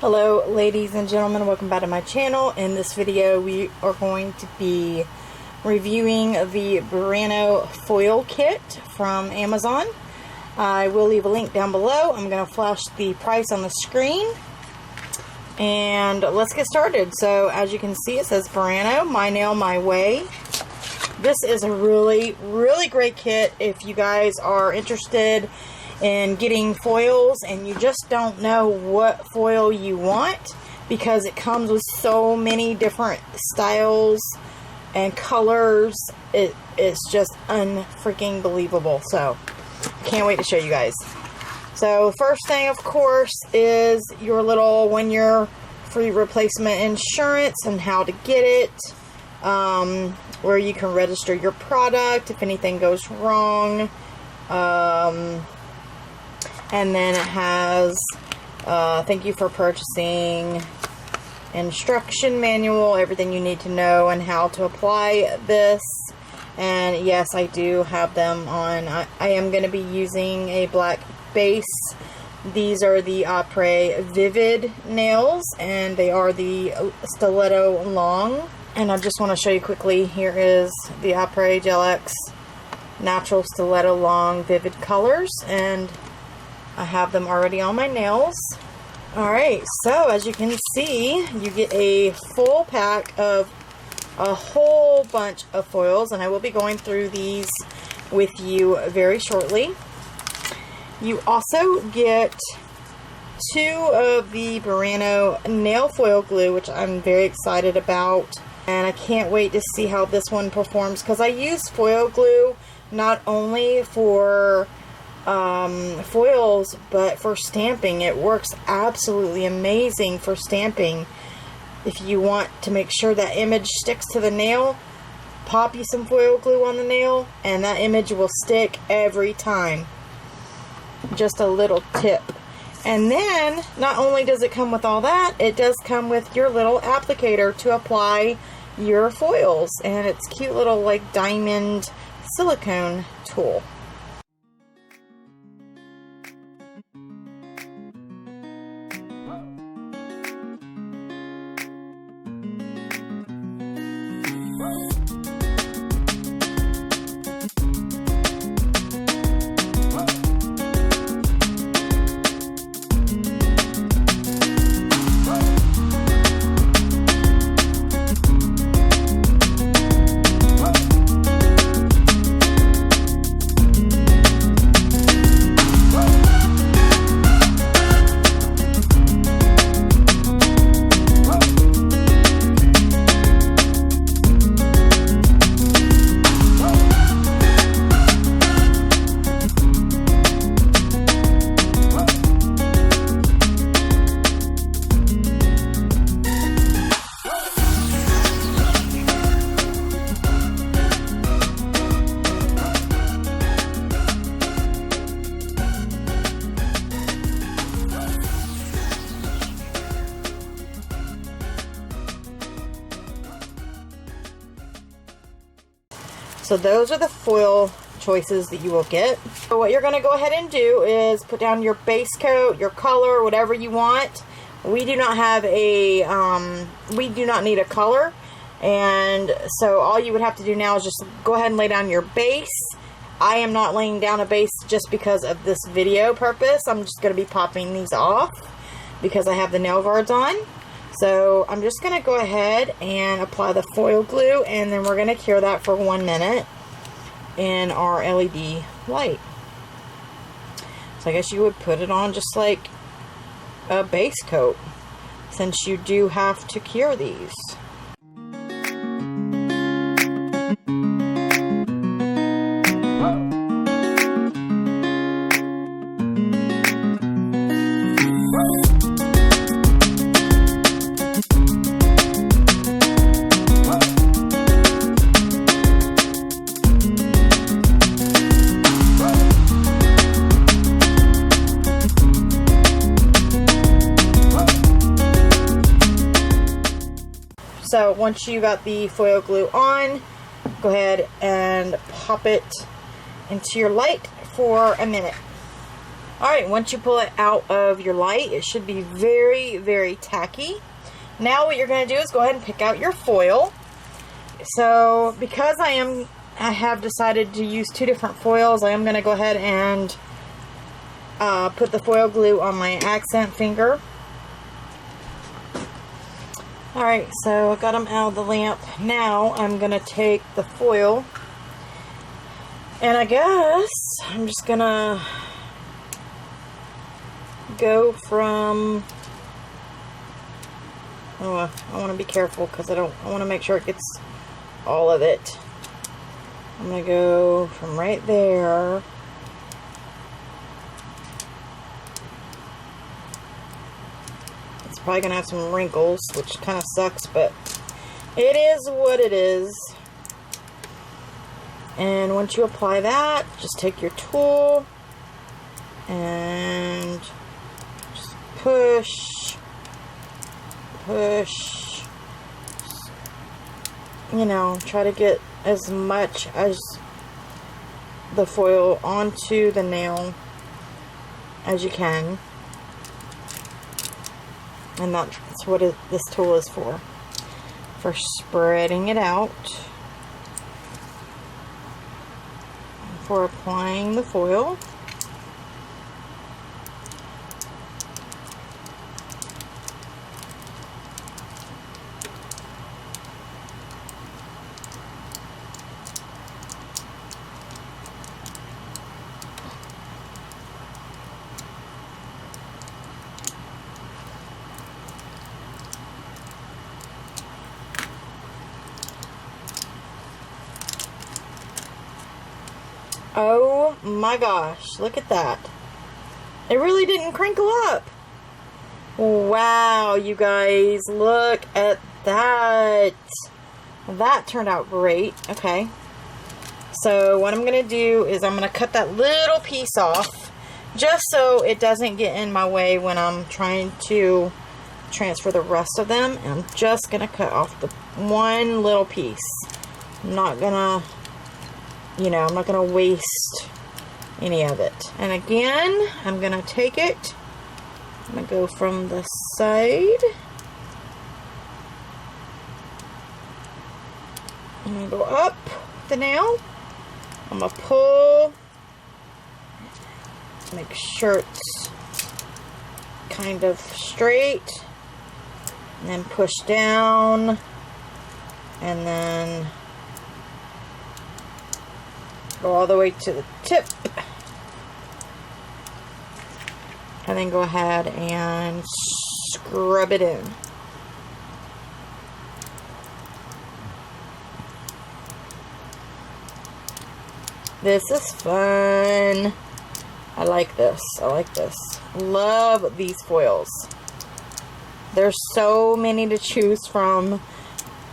Hello ladies and gentlemen, welcome back to my channel. In this video we are going to be reviewing the Burano Foil Kit from Amazon. I will leave a link down below. I'm going to flash the price on the screen. And let's get started. So as you can see, it says Burano, my nail, my way. This is a really great kit if you guys are interested in getting foils and you just don't know what foil you want, because it comes with so many different styles and colors. It's just unfreaking believable. So can't wait to show you guys. So first thing, of course, is your little 1 year free replacement insurance and how to get it, where you can register your product if anything goes wrong. And then it has thank you for purchasing, instruction manual, everything you need to know and how to apply this. And yes, I do have them on. I am going to be using a black base. These are the Apres Vivid nails, and they are the Stiletto long. And I just want to show you quickly, here is the Apres Gel X Natural Stiletto Long Vivid colors, and I have them already on my nails. Alright, so as you can see, you get a full pack of a whole bunch of foils, and I will be going through these with you very shortly. You also get 2 of the Burano nail foil glue, which I'm very excited about, and I can't wait to see how this one performs, because I use foil glue not only for foils but for stamping. It works absolutely amazing for stamping. If you want to make sure that image sticks to the nail, pop you some foil glue on the nail and that image will stick every time. Just a little tip. And then not only does it come with all that, it does come with your little applicator to apply your foils, and it's cute little like diamond silicone tool. So those are the foil choices that you will get. So what you're going to go ahead and do is put down your base coat, your color, whatever you want. We do not have a, we do not need a color. And so all you would have to do now is just go ahead and lay down your base. I am not laying down a base just because of this video purpose. I'm just going to be popping these off because I have the nail guards on. So I'm just going to go ahead and apply the foil glue, and then we're going to cure that for 1 minute in our LED light. So I guess you would put it on just like a base coat, since you do have to cure these. So once you got the foil glue on, go ahead and pop it into your light for a minute. Alright, once you pull it out of your light, it should be very, very tacky. Now what you're going to do is go ahead and pick out your foil. So, because I have decided to use 2 different foils, I am going to go ahead and put the foil glue on my accent finger. Alright, so I got them out of the lamp. Now I'm going to take the foil, and I guess I'm just going to go from... Oh, I want to be careful because I want to make sure it gets all of it. I'm going to go from right there. It's probably going to have some wrinkles, which kind of sucks, but it is what it is. And once you apply that, just take your tool and just push, you know, try to get as much as the foil onto the nail as you can. And that's what this tool is for spreading it out, for applying the foil. Oh my gosh, look at that. It really didn't crinkle up. Wow, you guys, look at that. That turned out great. Okay. So what I'm going to do is I'm going to cut that little piece off just so it doesn't get in my way when I'm trying to transfer the rest of them. And I'm just going to cut off the one little piece. I'm not going to, you know, I'm not going to waste any of it. And again, I'm going to take it. I'm going to go from the side. I'm going to go up the nail. I'm going to pull. Make sure it's kind of straight. And then push down. And then go all the way to the tip. And then go ahead and scrub it in. This is fun. I like this. I like this. Love these foils. There's so many to choose from.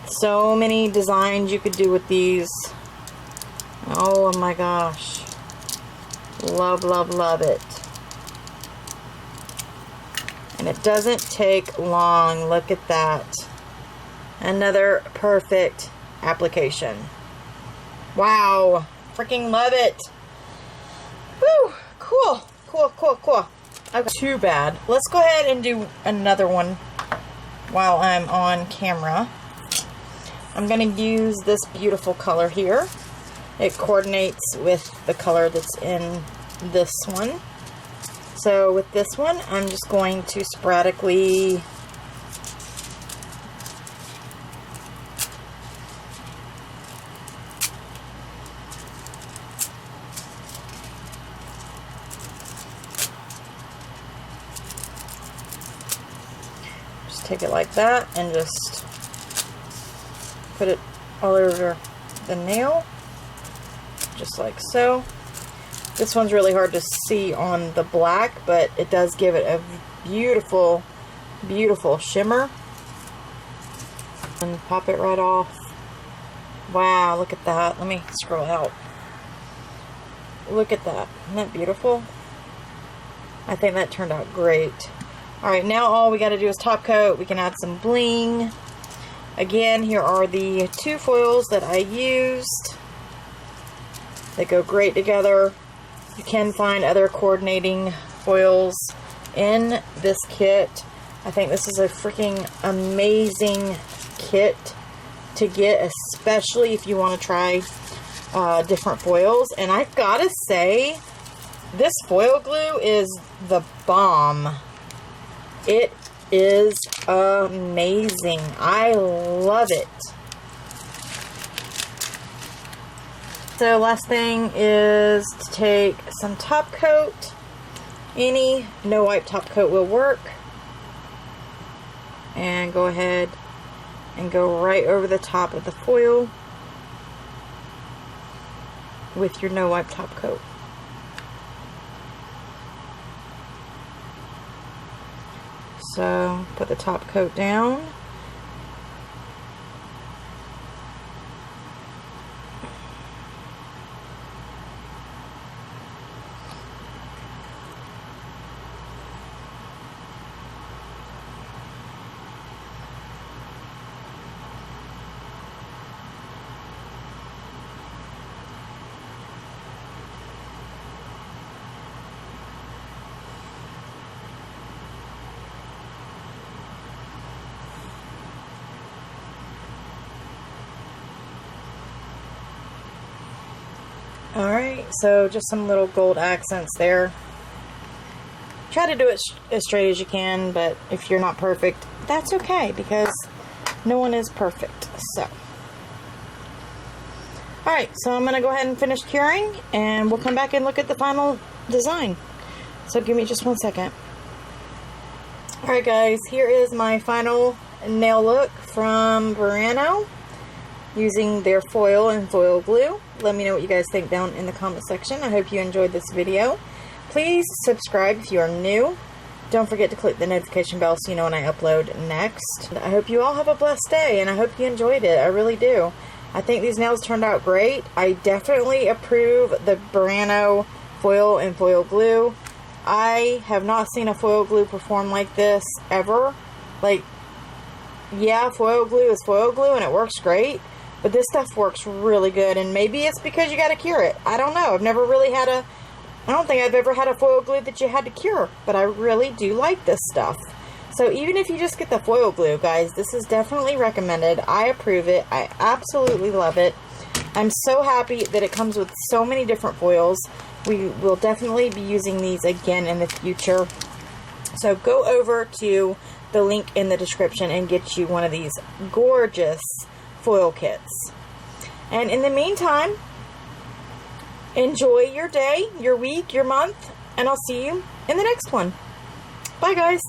So many designs you could do with these. Oh my gosh. Love, love, love it. And it doesn't take long. Look at that. Another perfect application. Wow. Freaking love it. Woo. Cool. Cool, cool, cool. Okay. Too bad. Let's go ahead and do another one while I'm on camera. I'm going to use this beautiful color here. It coordinates with the color that's in this one. So with this one, I'm just going to sporadically just take it like that and just put it all over the nail, just like so. This one's really hard to see on the black, but it does give it a beautiful, beautiful shimmer. And pop it right off. Wow, look at that. Let me scroll out. Look at that. Isn't that beautiful? I think that turned out great. Alright, now all we got to do is top coat. We can add some bling. Again, here are the 2 foils that I used. They go great together. You can find other coordinating foils in this kit. I think this is a freaking amazing kit to get, especially if you want to try different foils. And I've got to say, this foil glue is the bomb. It is amazing. I love it. So last thing is to take some top coat. Any no wipe top coat will work. And go ahead and go right over the top of the foil with your no wipe top coat. So put the top coat down. Alright, so just some little gold accents there. Try to do it as straight as you can, but if you're not perfect, that's okay, because no one is perfect. So, alright, so I'm going to go ahead and finish curing, and we'll come back and look at the final design. So give me just 1 second. Alright guys, here is my final nail look from Burano, using their foil and foil glue. Let me know what you guys think down in the comment section. I hope you enjoyed this video. Please subscribe if you are new. Don't forget to click the notification bell so you know when I upload next. I hope you all have a blessed day, and I hope you enjoyed it. I really do. I think these nails turned out great. I definitely approve the Burano foil and foil glue. I have not seen a foil glue perform like this ever. Like, yeah, foil glue is foil glue and it works great, but this stuff works really good, and maybe it's because you got to cure it. I don't know. I've never really had a, I don't think I've ever had a foil glue that you had to cure, but I really do like this stuff. So even if you just get the foil glue, guys, this is definitely recommended. I approve it. I absolutely love it. I'm so happy that it comes with so many different foils. We will definitely be using these again in the future. So go over to the link in the description and get you one of these gorgeous foil kits. And in the meantime, enjoy your day, your week, your month, and I'll see you in the next one. Bye guys.